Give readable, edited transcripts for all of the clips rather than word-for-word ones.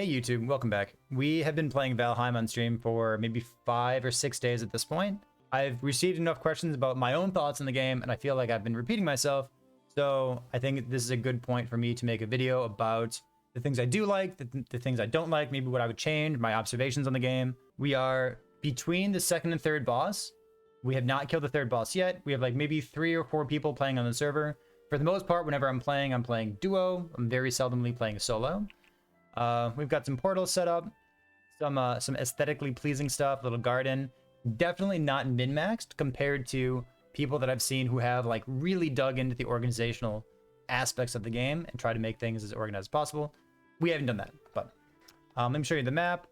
Hey YouTube, welcome back. We have been playing Valheim on stream for maybe 5 or 6 days at this point. I've received enough questions about my own thoughts on the game, and I feel like I've been repeating myself. So I think this is a good point for me to make a video about the things I do like, the things I don't like, maybe what I would change, my observations on the game. We are between the second and third boss. We have not killed the third boss yet. We have like maybe 3 or 4 people playing on the server. For the most part, whenever I'm playing duo. I'm very seldomly playing solo. We've got some portals set up, some aesthetically pleasing stuff, little garden. Definitely not min-maxed compared to people that I've seen who have like really dug into the organizational aspects of the game and try to make things as organized as possible. We haven't done that, but let me show you the map.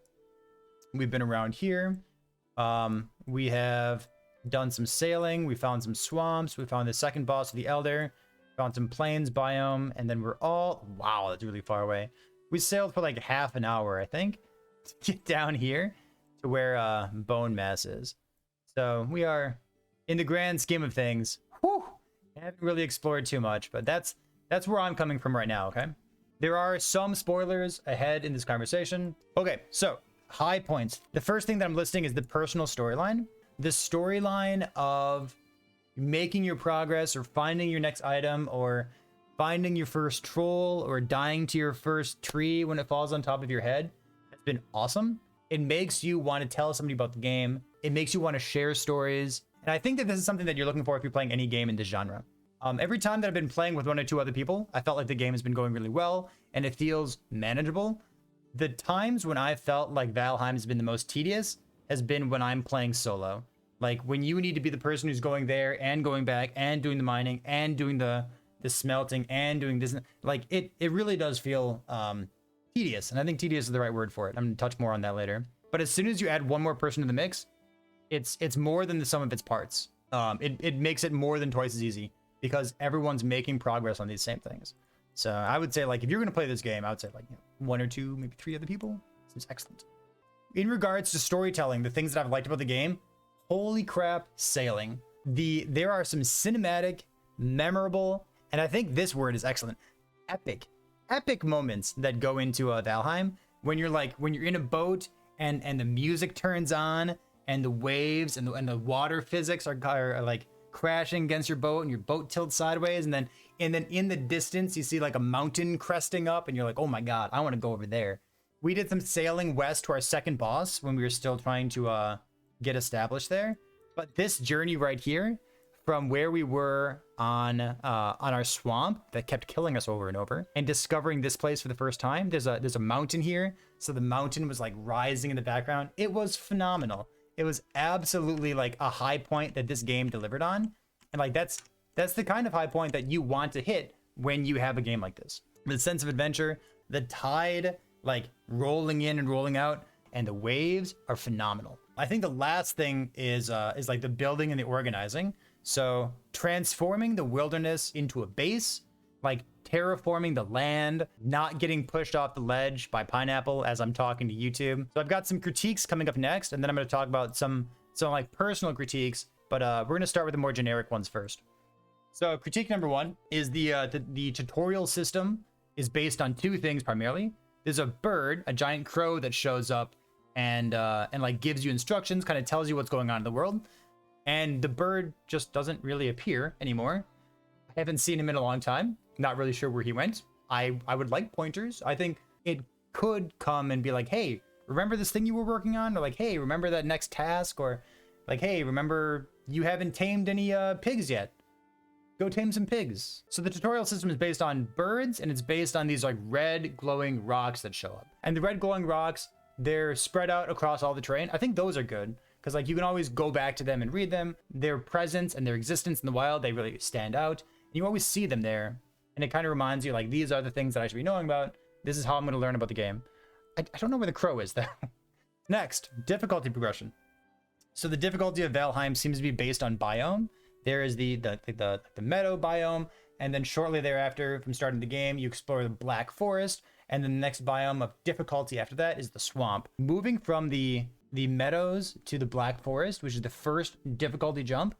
We've been around here. We have done some sailing. We found some swamps. We found the second boss of the Elder. Found some plains biome, and then we're all... Wow, that's really far away. We sailed for like half an hour, I think, to get down here to where Bone Mass is. So we are, in the grand scheme of things, whew, I haven't really explored too much, but that's where I'm coming from right now, okay? There are some spoilers ahead in this conversation. Okay, so high points. The first thing that I'm listing is the personal storyline. The storyline of making your progress or finding your next item or finding your first troll or dying to your first tree when it falls on top of your head has been awesome. It makes you want to tell somebody about the game. It makes you want to share stories. And I think that this is something that you're looking for if you're playing any game in this genre. Every time that I've been playing with 1 or 2 other people, I felt like the game has been going really well and it feels manageable. The times when I felt like Valheim has been the most tedious has been when I'm playing solo. Like when you need to be the person who's going there and going back and doing the mining and doing the smelting and doing this, like it really does feel tedious, and I think tedious is the right word for it. I'm gonna touch more on that later. But as soon as you add 1 more person to the mix, it's more than the sum of its parts. It makes it more than twice as easy because everyone's making progress on these same things. So I would say, like, if you're gonna play this game, I would say like 1 or 2, maybe 3 other people. Seems excellent. In regards to storytelling, the things that I've liked about the game, holy crap, sailing. There are some cinematic, memorable, and I think this word is excellent, epic moments that go into Valheim when you're in a boat and the music turns on and the waves and the water physics are like crashing against your boat and your boat tilts sideways, and then in the distance you see like a mountain cresting up and you're like, oh my god, I want to go over there. We did some sailing west to our second boss when we were still trying to get established there, but this journey right here from where we were on our swamp that kept killing us over and over, and discovering this place for the first time. There's a mountain here, so the mountain was like rising in the background. It was phenomenal. It was absolutely like a high point that this game delivered on, and like that's the kind of high point that you want to hit when you have a game like this. The sense of adventure, the tide like rolling in and rolling out, and the waves are phenomenal. I think the last thing is like the building and the organizing. So transforming the wilderness into a base, like terraforming the land, not getting pushed off the ledge by Pineapple as I'm talking to YouTube. So I've got some critiques coming up next, and then I'm going to talk about some like personal critiques, but we're going to start with the more generic ones first. So critique number 1 is the tutorial system is based on 2 things primarily. There's a bird, a giant crow that shows up and like gives you instructions, kind of tells you what's going on in the world. And the bird just doesn't really appear anymore. I haven't seen him in a long time. Not really sure where he went. I would like pointers. I think it could come and be like, hey, remember this thing you were working on? Or like, hey, remember that next task? Or like, hey, remember you haven't tamed any pigs yet. Go tame some pigs. So the tutorial system is based on birds, and it's based on these like red glowing rocks that show up. And the red glowing rocks, they're spread out across all the terrain. I think those are good, because like you can always go back to them and read them. Their presence and their existence in the wild, they really stand out. And you always see them there, and it kind of reminds you like, these are the things that I should be knowing about. This is how I'm going to learn about the game. I don't know where the crow is though. Next, difficulty progression. So the difficulty of Valheim seems to be based on biome. There is the meadow biome, and then shortly thereafter, from starting the game, you explore the Black Forest, and then the next biome of difficulty after that is the swamp. Moving from the meadows to the Black Forest, which is the first difficulty jump,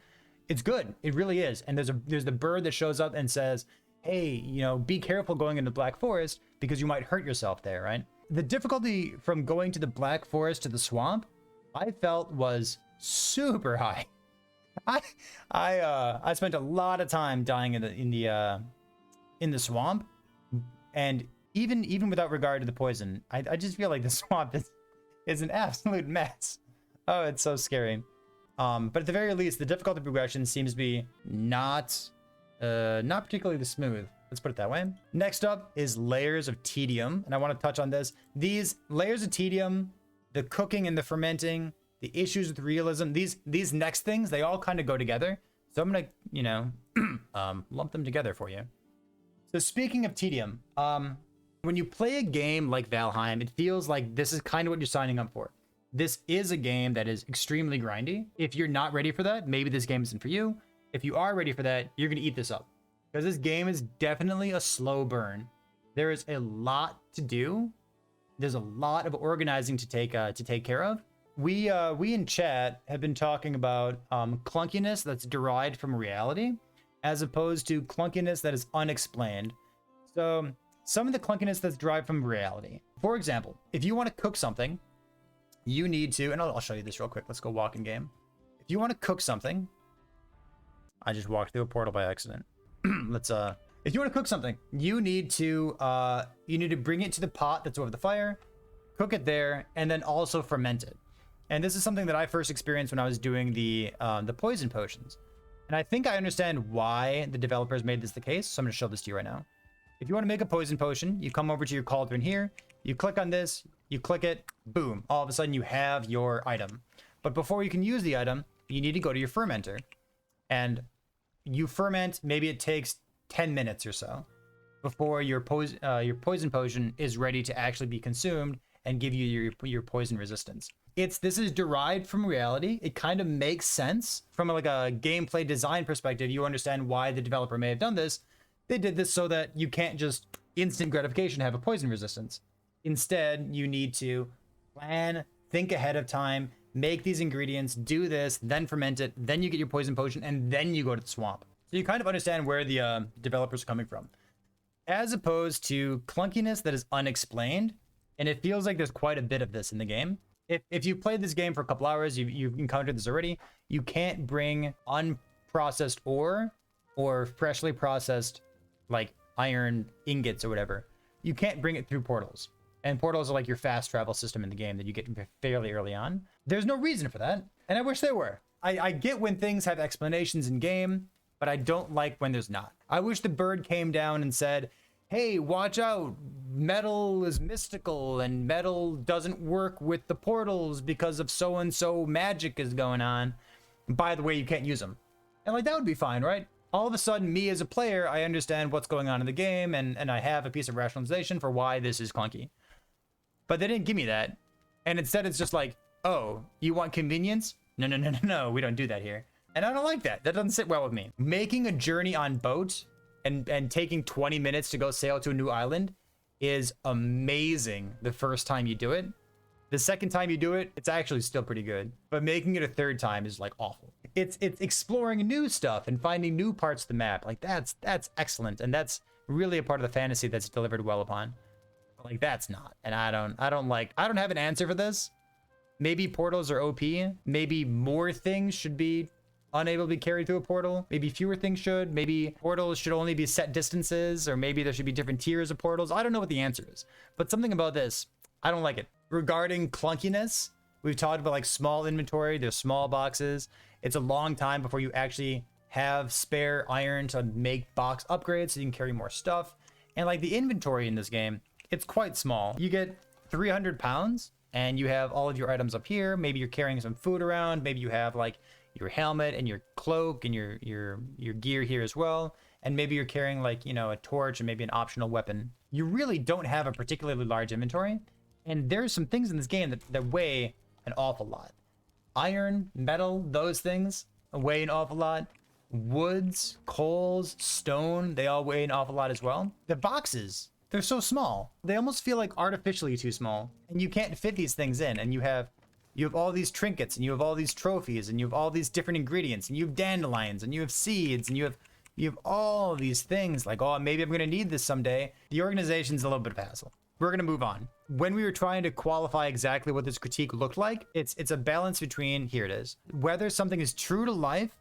it's good. It really is. And there's the bird that shows up and says, hey, you know, be careful going into Black Forest because you might hurt yourself there, right? The difficulty from going to the Black Forest to the swamp, I felt was super high. I spent a lot of time dying in the swamp, and even without regard to the poison, I just feel like the swamp is an absolute mess. Oh, it's so scary. But at the very least, the difficulty progression seems to be not particularly smooth. Let's put it that way. Next up is layers of tedium, and I want to touch on this. These layers of tedium, the cooking and the fermenting, the issues with realism, these next things, they all kind of go together. So I'm gonna, lump them together for you. So speaking of tedium, when you play a game like Valheim, it feels like this is kind of what you're signing up for. This is a game that is extremely grindy. If you're not ready for that, maybe this game isn't for you. If you are ready for that, you're gonna eat this up. Because this game is definitely a slow burn. There is a lot to do. There's a lot of organizing to take care of. We in chat have been talking about clunkiness that's derived from reality, as opposed to clunkiness that is unexplained. So some of the clunkiness that's derived from reality. For example, if you want to cook something, you need to, and I'll show you this real quick. Let's go walk in game. If you want to cook something, I just walked through a portal by accident. If you want to cook something, you need to bring it to the pot that's over the fire, cook it there, and then also ferment it. And this is something that I first experienced when I was doing the poison potions. And I think I understand why the developers made this the case. So I'm going to show this to you right now. If you want to make a poison potion, you come over to your cauldron here, you click on this, you click it, boom, all of a sudden you have your item. But before you can use the item, you need to go to your fermenter, and you ferment. Maybe it takes 10 minutes or so before your poison potion is ready to actually be consumed and give you your poison resistance. This is derived from reality. It kind of makes sense from like a gameplay design perspective. You understand why the developer may have done this. They did this so that you can't just instant gratification have a poison resistance. Instead, you need to plan, think ahead of time, make these ingredients, do this, then ferment it, then you get your poison potion, and then you go to the swamp. So you kind of understand where the developers are coming from. As opposed to clunkiness that is unexplained, and it feels like there's quite a bit of this in the game. If you played this game for a couple hours, you've encountered this already. You can't bring unprocessed ore or freshly processed like iron ingots or whatever. You can't bring it through portals. And portals are like your fast travel system in the game that you get fairly early on. There's no reason for that, and I wish there were. I get when things have explanations in game, but I don't like when there's not. I wish the bird came down and said, hey, watch out, metal is mystical and metal doesn't work with the portals because of so-and-so magic is going on. By the way, you can't use them. And like, that would be fine, right? All of a sudden, me as a player, I understand what's going on in the game, and I have a piece of rationalization for why this is clunky. But they didn't give me that. And instead, it's just like, oh, you want convenience? No, we don't do that here. And I don't like that. That doesn't sit well with me. Making a journey on boat and taking 20 minutes to go sail to a new island is amazing the first time you do it. The second time you do it, it's actually still pretty good. But making it a third time is like awful. It's exploring new stuff and finding new parts of the map. Like that's excellent. And that's really a part of the fantasy that's delivered well upon. But like that's not. And I don't have an answer for this. Maybe portals are OP. Maybe more things should be unable to be carried through a portal. Maybe fewer things should. Maybe portals should only be set distances, or maybe there should be different tiers of portals. I don't know what the answer is, but something about this, I don't like it. Regarding clunkiness, we've talked about like small inventory. There's small boxes. It's a long time before you actually have spare iron to make box upgrades so you can carry more stuff. And like the inventory in this game, it's quite small. You get 300 pounds and you have all of your items up here. Maybe you're carrying some food around. Maybe you have like your helmet and your cloak and your gear here as well. And maybe you're carrying like, you know, a torch and maybe an optional weapon. You really don't have a particularly large inventory. And there's some things in this game that weigh an awful lot. Iron, metal, those things weigh an awful lot. Woods, coals, stone, they all weigh an awful lot as well. The boxes, they're so small. They almost feel like artificially too small. And you can't fit these things in. And you have all these trinkets, and you have all these trophies, and you have all these different ingredients, and you have dandelions, and you have seeds, and you have all these things like, oh, maybe I'm going to need this someday. The organization's a little bit of a hassle. we're gonna move on. When we were trying to qualify exactly what this critique looked like, it's a balance between, here it is, whether something is true to life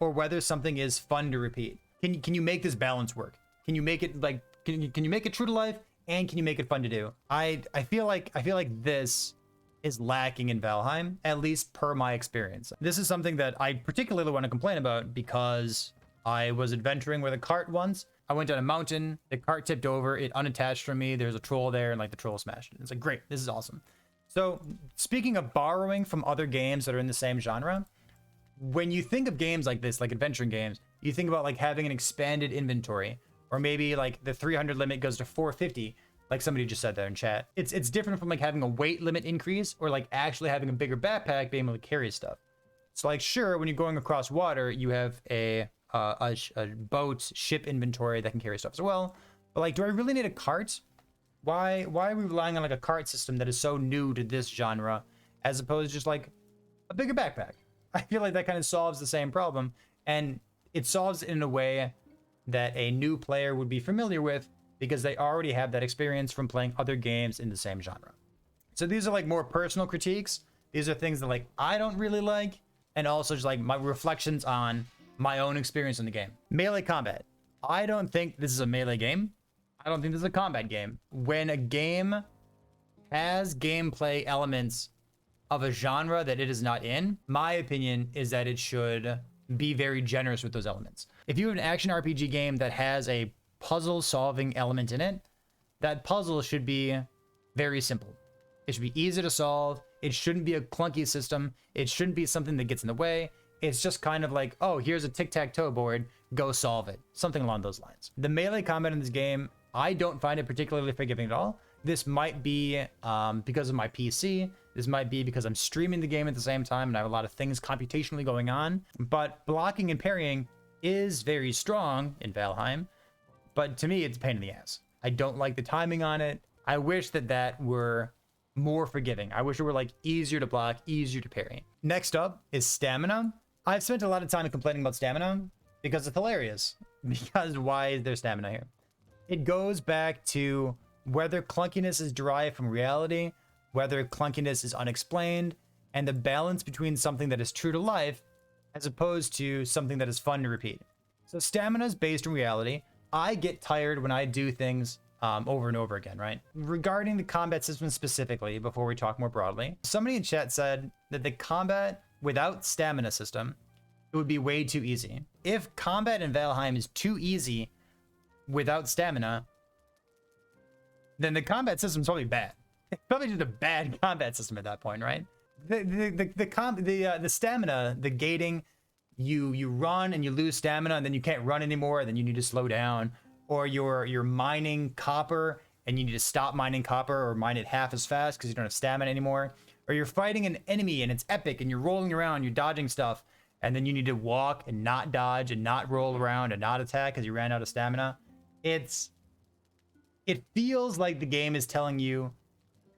or whether something is fun to repeat. Can you make this balance work? Can you make it like can you make it true to life and can you make it fun to do? I feel like this is lacking in Valheim, at least per my experience. This is something that I particularly want to complain about because I was adventuring with a cart once. I went down a mountain, the cart tipped over, it unattached from me, there's a troll there, and like the troll smashed it. It's like, great, this is awesome. So speaking of borrowing from other games that are in the same genre, when you think of games like this, like adventuring games, you think about like having an expanded inventory, or maybe like the 300 limit goes to 450, like somebody just said there in chat. It's different from like having a weight limit increase or like actually having a bigger backpack being able to carry stuff. So like, sure, when you're going across water, you have a boat, ship inventory that can carry stuff as well. But like, do I really need a cart? Why are we relying on like a cart system that is so new to this genre as opposed to just like a bigger backpack? I feel like that kind of solves the same problem, and it solves it in a way that a new player would be familiar with because they already have that experience from playing other games in the same genre. So these are like more personal critiques. These are things that like I don't really like, and also just like my reflections on my own experience in the game. Melee combat. I don't think this is a melee game. I don't think this is a combat game. When a game has gameplay elements of a genre that it is not in, my opinion is that it should be very generous with those elements. If you have an action RPG game that has a puzzle solving element in it, that puzzle should be very simple. It should be easy to solve. It shouldn't be a clunky system. It shouldn't be something that gets in the way. It's just kind of like, oh, here's a tic-tac-toe board, go solve it. Something along those lines. The melee combat in this game, I don't find it particularly forgiving at all. This might be because of my PC. This might be because I'm streaming the game at the same time and I have a lot of things computationally going on. But blocking and parrying is very strong in Valheim. But to me, it's a pain in the ass. I don't like the timing on it. I wish that were more forgiving. I wish it were like easier to block, easier to parry. Next up is stamina. I've spent a lot of time complaining about stamina because it's hilarious. Because why is there stamina here? It goes back to whether clunkiness is derived from reality, whether clunkiness is unexplained, and the balance between something that is true to life as opposed to something that is fun to repeat. So stamina is based in reality. I get tired when I do things over and over again, right? Regarding the combat system specifically, before we talk more broadly, somebody in chat said that the combat without stamina system, it would be way too easy. If combat in Valheim is too easy without stamina, then the combat system's probably bad. It's probably just a bad combat system at that point, right? The stamina, the gating, you run and you lose stamina and then you can't run anymore, and then you need to slow down, or you're mining copper and you need to stop mining copper or mine it half as fast because you don't have stamina anymore, or you're fighting an enemy and it's epic and you're rolling around, you're dodging stuff, and then you need to walk and not dodge and not roll around and not attack because you ran out of stamina. It feels like the game is telling you,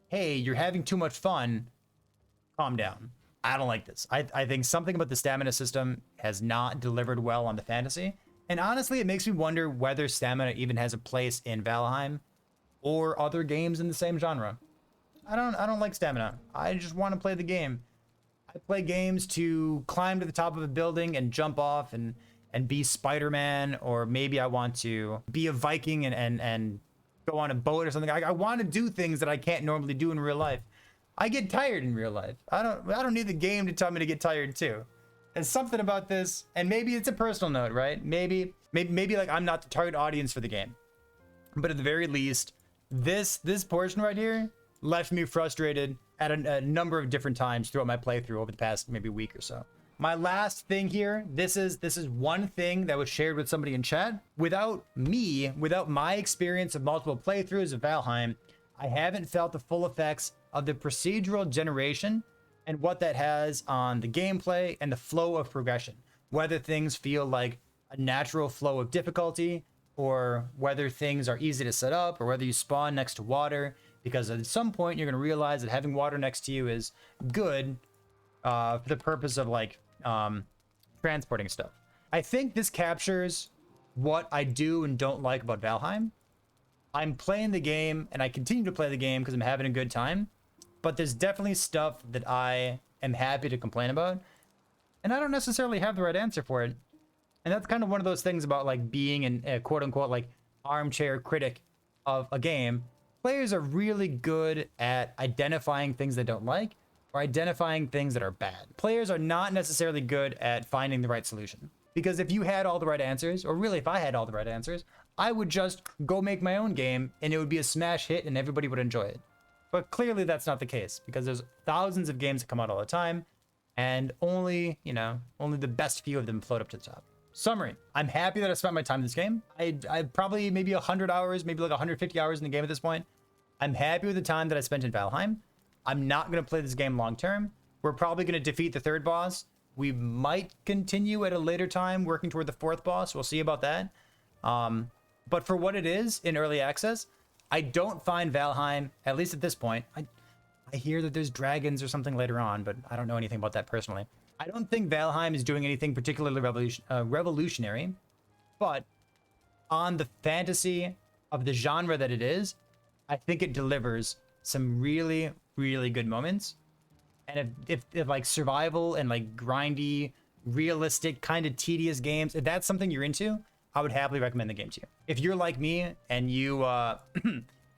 hey, you're having too much fun, calm down. I don't like this. I think something about the stamina system has not delivered well on the fantasy. And honestly, it makes me wonder whether stamina even has a place in Valheim or other games in the same genre. I don't like stamina. I just want to play the game. I play games to climb to the top of a building and jump off and be Spider-Man, or maybe I want to be a Viking and go on a boat or something. I want to do things that I can't normally do in real life. I get tired in real life. I don't need the game to tell me to get tired too. There's something about this, and maybe it's a personal note, right? Maybe like I'm not the target audience for the game. But at the very least, this portion right here left me frustrated at a number of different times throughout my playthrough over the past maybe week or so. My last thing here, this is one thing that was shared with somebody in chat. Without my experience of multiple playthroughs of Valheim, I haven't felt the full effects of the procedural generation and what that has on the gameplay and the flow of progression. Whether things feel like a natural flow of difficulty, or whether things are easy to set up, or whether you spawn next to water, because at some point you're going to realize that having water next to you is good for the purpose of like transporting stuff. I think this captures what I do and don't like about Valheim. I'm playing the game and I continue to play the game because I'm having a good time. But there's definitely stuff that I am happy to complain about. And I don't necessarily have the right answer for it. And that's kind of one of those things about like being a quote unquote like armchair critic of a game. Players are really good at identifying things they don't like or identifying things that are bad. Players are not necessarily good at finding the right solution. Because if you had all the right answers, or really if I had all the right answers, I would just go make my own game and it would be a smash hit and everybody would enjoy it. But clearly that's not the case because there's thousands of games that come out all the time and only the best few of them float up to the top. Summary, I'm happy that I spent my time in this game. I probably maybe 100 hours, maybe like 150 hours in the game at this point. I'm happy with the time that I spent in Valheim. I'm not going to play this game long term. We're probably going to defeat the third boss. We might continue at a later time working toward the fourth boss. We'll see about that. But for what it is in early access, I don't find Valheim, at least at this point, I hear that there's dragons or something later on, but I don't know anything about that personally. I don't think Valheim is doing anything particularly revolutionary, but on the fantasy of the genre that it is, I think it delivers some really, really good moments. And if like survival and like grindy, realistic, kind of tedious games, if that's something you're into, I would happily recommend the game to you. If you're like me and you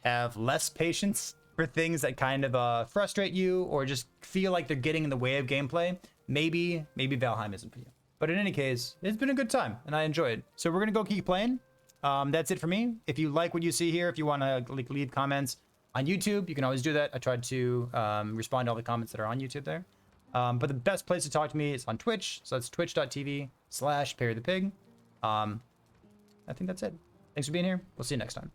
have less patience for things that kind of frustrate you or just feel like they're getting in the way of gameplay, maybe Valheim isn't for you. But in any case, it's been a good time and I enjoyed it. So we're gonna go keep playing. That's it for me. If you like what you see here, if you want to leave comments on YouTube, you can always do that. I tried to respond to all the comments that are on YouTube there. But the best place to talk to me is on Twitch. So that's twitch.tv/PerryThePig. I think that's it. Thanks for being here. We'll see you next time.